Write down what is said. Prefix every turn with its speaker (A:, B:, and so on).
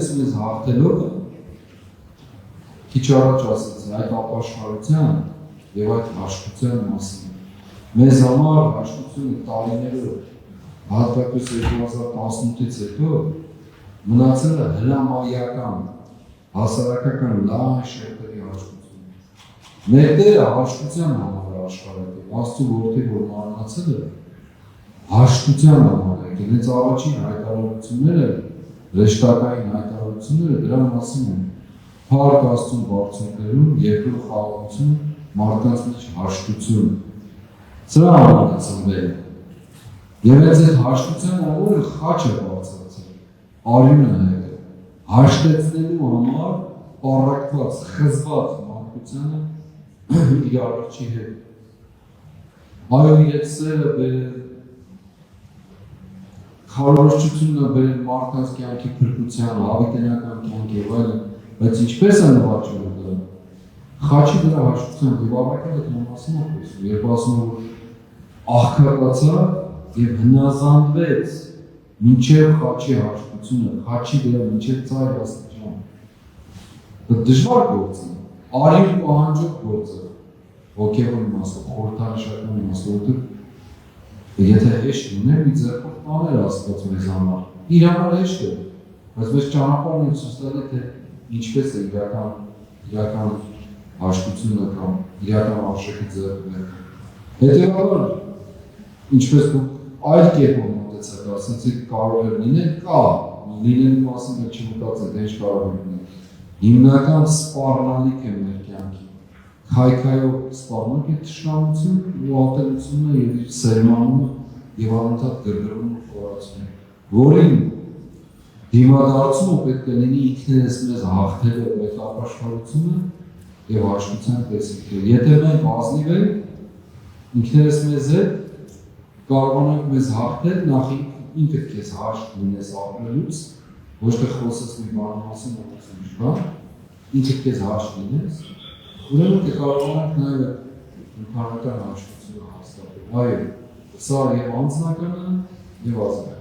A: այս մեզ հաղթելոքը քիչ առաջ ասացի այդ ապաշխարության եւ այդ հաշտության մասին։ Մեզ համար հաշտությունը տարիներով հատկապես 2018-ից հետո մնացել է հրամայական, հասարակական լայն շերտերի հաշտություն։ Մեր Տերը հաշտության համար է աշխարհակել, Աստծո որդի որ մարմնացել է հաշտության համար է, հենց առաջին հայտարարությունները, հրեշտակային հայտարարությունները դրա մասին են։ Փառք Աստծուն բարձունքներում, երկրորդ խաղաղություն, մարդկանց մեջ հաշտություն։ Սրա համար է ծնվել։ Եվ հենց այդ հաշտության օրը խաչը բարձրացել, արյունը հետը, հաշտեցնելու համար պառակտված, խզված մարդկությանը իր առաջի հետ։ Այո, իր սերը բերել, քարոզչությունը բերել մարդկանց կյանքի փրկության, հավիտենական կյանքի եւ այլն, բայց ինչպես է նվաճել դա։ Խաչի դրա հաշտությամբ եւ առաքել այդ մասին է խոսում, երբ ասում որ աղքատացա եւ հնազանդվեց մինչեւ խաչի հաշտությունը, խաչի դրա մինչեւ ծայր աստիճան։ Դա դժվար գործ է, արիվ պահանջող գործ է, հոգեվոր իմաստով, խորհրդանշական իմաստով, եթե հեշտ ուներ մի ձեռքով տաներ Աստված մեզ համար, իր համար հեշտ է, բայց մեզ ճանապարհն է ցույց տալի թե ինչպես է իրական հաշտությունը կամ իրական արժեքը ձեռք բերել։ Հետևաբար, ինչպես դուք այլ կերպով մոտեցաք, ասեցիք կարող է լինել, կա, լինելու մասին էլ չմտածեք, ինչ կարող է լինել։ Հիմնական սպառնալիք է մեր կյանքի, քայքայով սպառնալիք է թշնամություն ու ատելությունը եւ իր սերմանումը եւ անընդհատ գրգռումը ու խորացումը, որին դիմադարձումը պետք է լինի ինքներս մեզ հաղթելով այդ ապաշխարությունը եւ հաշտության տեսիքը։ Եթե մենք ազնիվ ենք ինքներս մեզ հետ կարողանանք մեզ հաղթել, նախ ինքդ քեզ հաշտ լինես ապրելուց, ոչ թե խոսես մի բանի մասին ուրիշ բան, ինքդ քեզ հաշտ լինես, ուրեմն կկարողանանք նաեւ ընդհանրական հաշտությունը հաստատել։ Այո, սա եւ անձնականը եւ ազգային